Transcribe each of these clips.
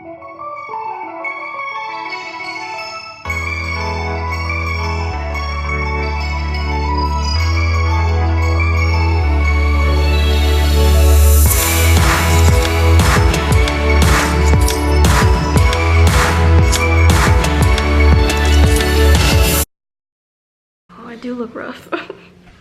I do look rough.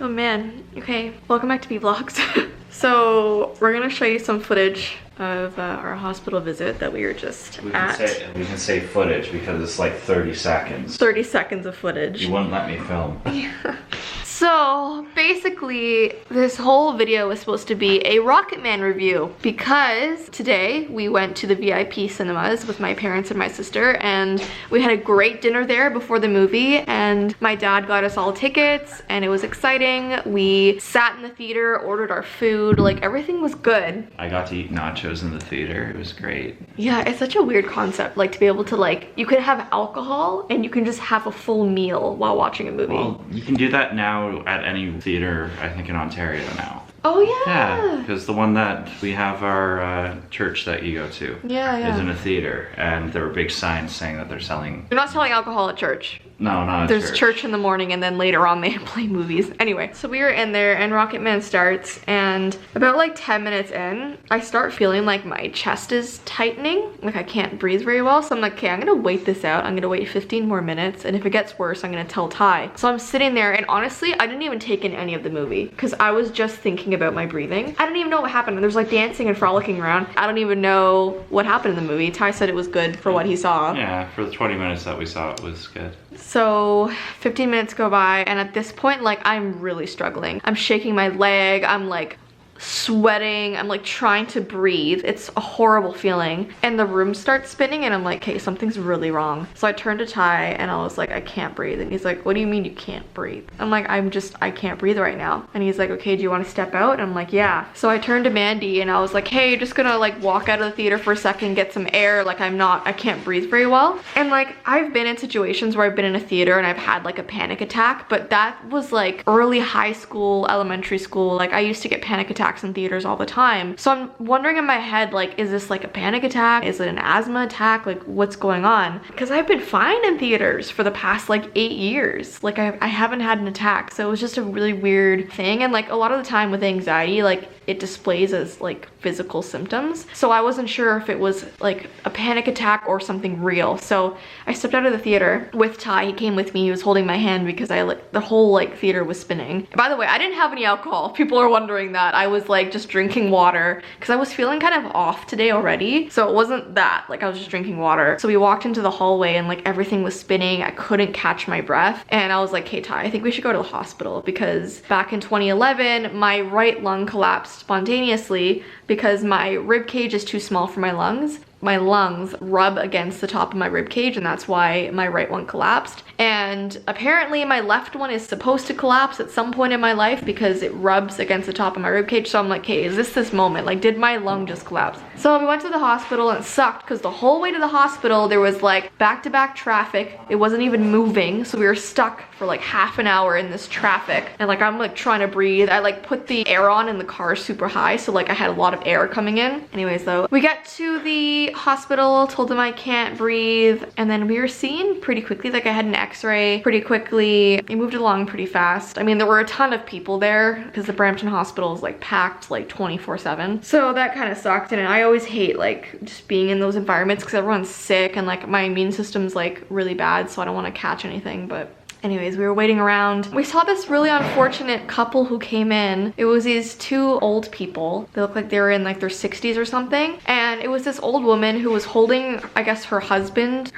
Oh man. Okay, welcome back to Vee Vlogs. So we're gonna show you some footage of our hospital visit that we were just at. We can say footage because it's like 30 seconds. 30 seconds of footage. You wouldn't let me film. Yeah. So basically this whole video was supposed to be a Rocketman review because today we went to the VIP cinemas with my parents and my sister, and we had a great dinner there before the movie, and my dad got us all tickets and it was exciting. We sat in the theater, ordered our food, like everything was good. I got to eat nachos in the theater. It was great. Yeah, it's such a weird concept, like to be able to like, you can have alcohol and you can just have a full meal while watching a movie. Well, you can do that now at any theater, I think, in Ontario now. Oh yeah. Yeah, because the one that we have our church that you go to is in a theater, and there were big signs saying that they're selling. You're not selling alcohol at church. No, not at There's church. church in the morning, and then later on they play movies. Anyway, so we were in there and Rocketman starts, and about like 10 minutes in, I start feeling like my chest is tightening. Like I can't breathe very well. So I'm like, okay, I'm gonna wait this out. I'm gonna wait 15 more minutes, and if it gets worse, I'm gonna tell Ty. So I'm sitting there, and honestly, I didn't even take in any of the movie because I was just thinking about my breathing. I didn't even know what happened. There's like dancing and frolicking around. I don't even know what happened in the movie. Ty said it was good for what he saw. Yeah, for the 20 minutes that we saw, it was good. So 15 minutes go by, and at this point, like, I'm really struggling. I'm shaking my leg, I'm like sweating, I'm like trying to breathe. It's a horrible feeling, and the room starts spinning, and I'm like, okay, something's really wrong. So I turned to Ty and I was like, I can't breathe. And he's like, what do you mean you can't breathe? I'm like, I can't breathe right now. And he's like, okay, do you want to step out? And I'm like, yeah. So I turned to Mandy and I was like, hey, just gonna like walk out of the theater for a second, get some air. Like I can't breathe very well. And like I've been in situations where I've been in a theater and I've had like a panic attack, but that was like early high school, elementary school. Like I used to get panic attacks in theaters all the time. So I'm wondering in my head, like, is this like a panic attack? Is it an asthma attack? Like what's going on? Because I've been fine in theaters for the past like 8 years. Like I haven't had an attack. So it was just a really weird thing. And like a lot of the time with anxiety, like it displays as like physical symptoms. So I wasn't sure if it was like a panic attack or something real. So I stepped out of the theater with Ty. He came with me. He was holding my hand because the whole like theater was spinning. By the way, I didn't have any alcohol. People are wondering that. I was like just drinking water because I was feeling kind of off today already. So it wasn't that, like I was just drinking water. So we walked into the hallway and like everything was spinning. I couldn't catch my breath. And I was like, hey Ty, I think we should go to the hospital because back in 2011, my right lung collapsed spontaneously because my rib cage is too small for my lungs. My lungs rub against the top of my rib cage, and that's why my right one collapsed. And apparently my left one is supposed to collapse at some point in my life because it rubs against the top of my rib cage. So I'm like, okay, is this moment? Like, did my lung just collapse? So we went to the hospital, and it sucked because the whole way to the hospital there was like back-to-back traffic. It wasn't even moving, so we were stuck for like half an hour in this traffic. And like I'm like trying to breathe. I like put the air on in the car super high, so like I had a lot of air coming in. Anyways though, we get to the hospital, told them I can't breathe, and then we were seen pretty quickly. Like I had an x-ray pretty quickly. It moved along pretty fast. I mean, there were a ton of people there because the Brampton hospital is like packed like 24/7. So that kind of sucked, and I always hate like just being in those environments because everyone's sick and like my immune system's like really bad, so I don't want to catch anything. But anyways, we were waiting around. We saw this really unfortunate couple who came in. It was these two old people. They looked like they were in like their 60s or something. And it was this old woman who was holding, I guess, her husband's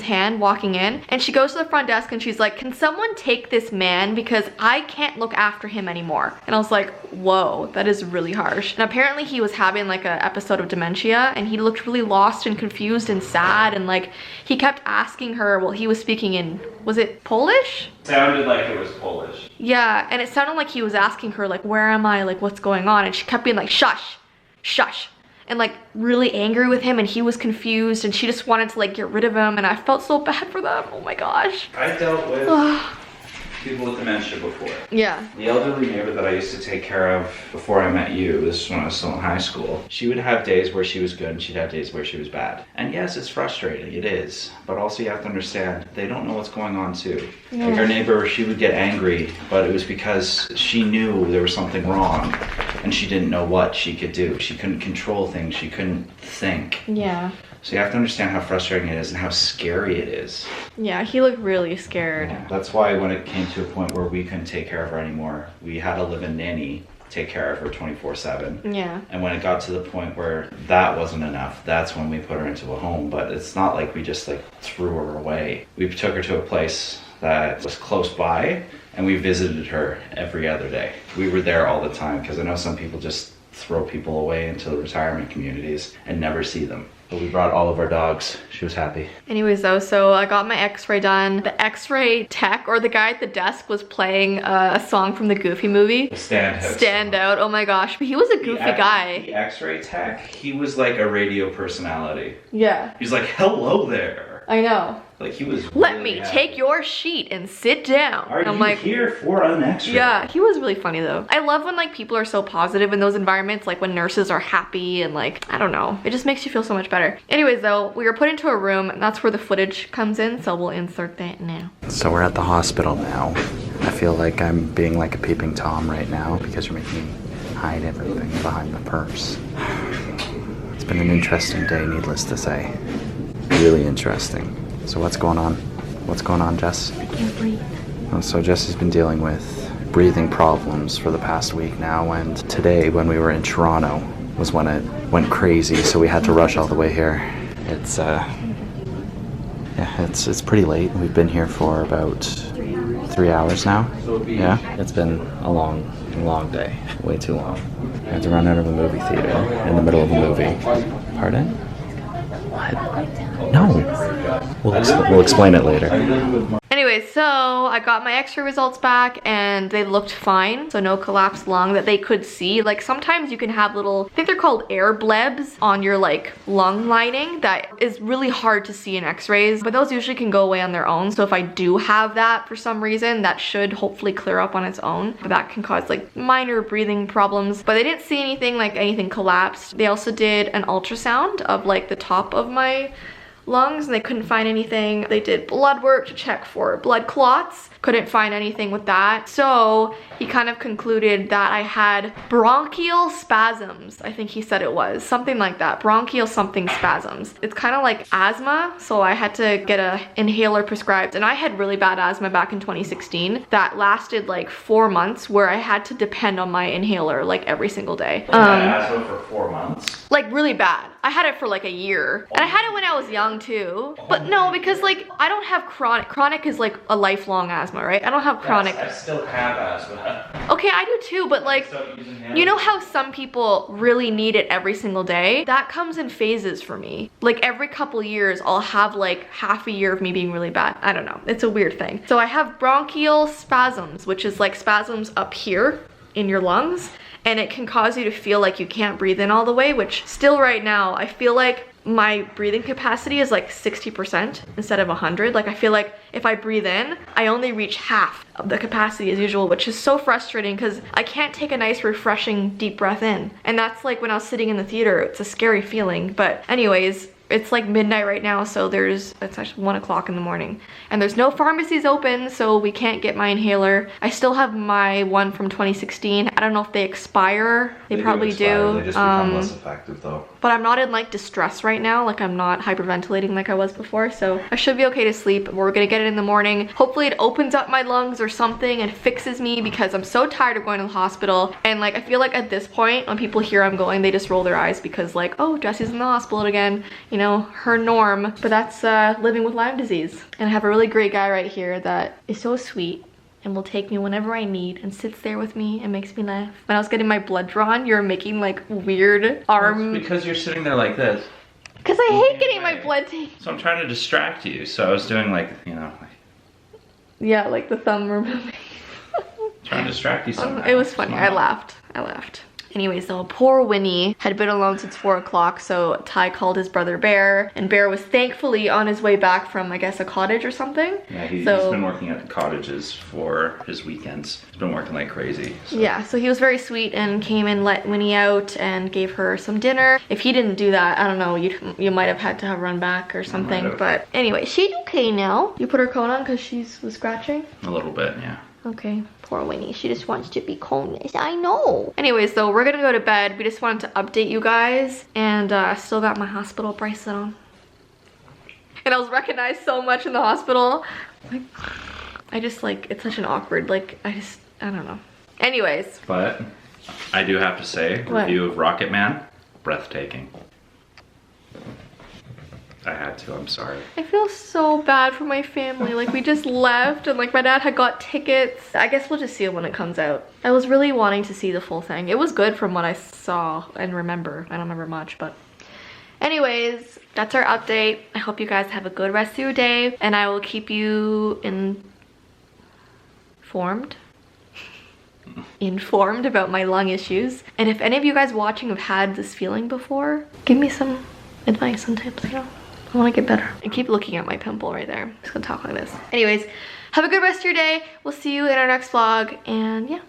hand walking in. And she goes to the front desk and she's like, can someone take this man because I can't look after him anymore? And I was like, whoa, that is really harsh. And apparently he was having like an episode of dementia, and he looked really lost and confused and sad. And like he kept asking her, well, he was speaking in, was it Polish? Sounded like it was Polish. Yeah, and it sounded like he was asking her like, where am I? Like, what's going on? And she kept being like, shush, shush. And like really angry with him, and he was confused, and she just wanted to like get rid of him, and I felt so bad for them. Oh my gosh. I dealt with people with dementia before. Yeah. The elderly neighbor that I used to take care of before I met you, this is when I was still in high school, she would have days where she was good and she'd have days where she was bad. And yes, it's frustrating, it is. But also you have to understand, they don't know what's going on too. Yeah. Like our neighbor, she would get angry, but it was because she knew there was something wrong and she didn't know what she could do. She couldn't control things, she couldn't think. Yeah. So you have to understand how frustrating it is and how scary it is. Yeah, he looked really scared. Yeah. That's why when it came to a point where we couldn't take care of her anymore, we had a live-in nanny take care of her 24/7. Yeah. And when it got to the point where that wasn't enough, that's when we put her into a home. But it's not like we just like threw her away. We took her to a place that was close by and we visited her every other day. We were there all the time because I know some people just throw people away into the retirement communities and never see them. But we brought all of our dogs. She was happy. Anyways though, so I got my x-ray done. The x-ray tech or the guy at the desk was playing a song from the Goofy movie. The Standout. Standout, oh my gosh. But he was a goofy guy. The x-ray tech, he was like a radio personality. Yeah. He's like, hello there. I know. Like he was Let really me happy. take your sheet and sit down. Are I'm you like, here for an x-ray? yeah, he was really funny though. I love when like people are so positive in those environments, like when nurses are happy and like, I don't know, it just makes you feel so much better. Anyways though, we were put into a room and that's where the footage comes in, so we'll insert that now. So we're at the hospital now. I feel like I'm being like a peeping Tom right now because you're making me hide everything behind the purse. It's been an interesting day, needless to say. Really interesting. So what's going on? What's going on, Jess? I can't breathe. So Jessie's been dealing with breathing problems for the past week now, and today when we were in Toronto was when it went crazy, so we had to rush all the way here. It's it's pretty late. We've been here for about 3 hours now. Yeah, it's been a long day. Way too long. I had to run out of a movie theater in the middle of a movie. Pardon? What? No. We'll explain it later. Anyways, so I got my x-ray results back and they looked fine. So no collapsed lung that they could see. Like sometimes you can have little, I think they're called air blebs on your like lung lining that is really hard to see in x-rays, but those usually can go away on their own. So if I do have that for some reason, that should hopefully clear up on its own. But that can cause like minor breathing problems. But they didn't see anything like anything collapsed. They also did an ultrasound of like the top of my lungs and they couldn't find anything. They did blood work to check for blood clots. Couldn't find anything with that. So he kind of concluded that I had bronchial spasms. I think he said it was something like that. Bronchial something spasms. It's kind of like asthma. So I had to get an inhaler prescribed, and I had really bad asthma back in 2016 that lasted like 4 months where I had to depend on my inhaler like every single day. You had asthma for 4 months? Like really bad. I had it for like a year. And I had it when I was young too. But no, because like I don't have chronic. Chronic is like a lifelong asthma, right? I don't have chronic. Yes, I still have asthma. Okay, I do too, but like, you know how some people really need it every single day? That comes in phases for me. Like every couple years, I'll have like half a year of me being really bad. I don't know, it's a weird thing. So I have bronchial spasms, which is like spasms up here in your lungs, and it can cause you to feel like you can't breathe in all the way, which still right now, I feel like my breathing capacity is like 60% instead of 100. Like I feel like if I breathe in, I only reach half of the capacity as usual, which is so frustrating because I can't take a nice refreshing deep breath in. And that's like when I was sitting in the theater, it's a scary feeling. But anyways, it's like midnight right now, so it's actually 1 o'clock in the morning. And there's no pharmacies open, so we can't get my inhaler. I still have my one from 2016. I don't know if they expire. They probably do. They just become less effective though. But I'm not in like distress right now. Like I'm not hyperventilating like I was before, so I should be okay to sleep. We're gonna get it in the morning. Hopefully it opens up my lungs or something and fixes me because I'm so tired of going to the hospital. And like I feel like at this point, when people hear I'm going, they just roll their eyes because like, oh, Jessie's in the hospital again. You know, her norm. But that's living with Lyme disease. And I have a really great guy right here that is so sweet and will take me whenever I need and sits there with me and makes me laugh. When I was getting my blood drawn, you were making like weird arm. It's because you're sitting there like this. Because I hate getting my blood taken. So I'm trying to distract you. So I was doing like, you know. Yeah, like the thumb removing. Trying to distract you somehow. It was funny. I laughed. Anyways, though, poor Winnie had been alone since 4 o'clock, so Ty called his brother Bear, and Bear was thankfully on his way back from, I guess, a cottage or something. Yeah, he's been working at the cottages for his weekends. He's been working like crazy. So. Yeah, so he was very sweet and came and let Winnie out and gave her some dinner. If he didn't do that, I don't know, you might have had to have run back or something. But anyway, she's okay now. You put her coat on because she was scratching? A little bit, yeah. Okay, poor Winnie. She just wants to be cold. I know. Anyways, though, we're gonna go to bed. We just wanted to update you guys, and still got my hospital bracelet on. And I was recognized so much in the hospital. Like, I just like, it's such an awkward, like, I don't know. Anyways. But I do have to say, review of Rocketman, breathtaking. I had to, I'm sorry. I feel so bad for my family. Like, we just left and like my dad had got tickets. I guess we'll just see it when it comes out. I was really wanting to see the full thing. It was good from what I saw and remember. I don't remember much, but anyways, that's our update. I hope you guys have a good rest of your day, and I will keep you informed about my lung issues. And if any of you guys watching have had this feeling before, give me some advice and tips, you know. I want to get better. And keep looking at my pimple right there. I'm just gonna talk like this. Anyways, have a good rest of your day. We'll see you in our next vlog, and yeah,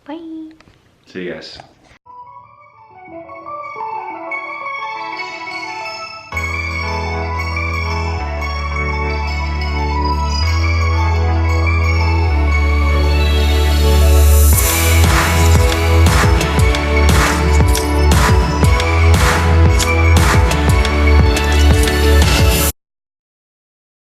bye. See you guys.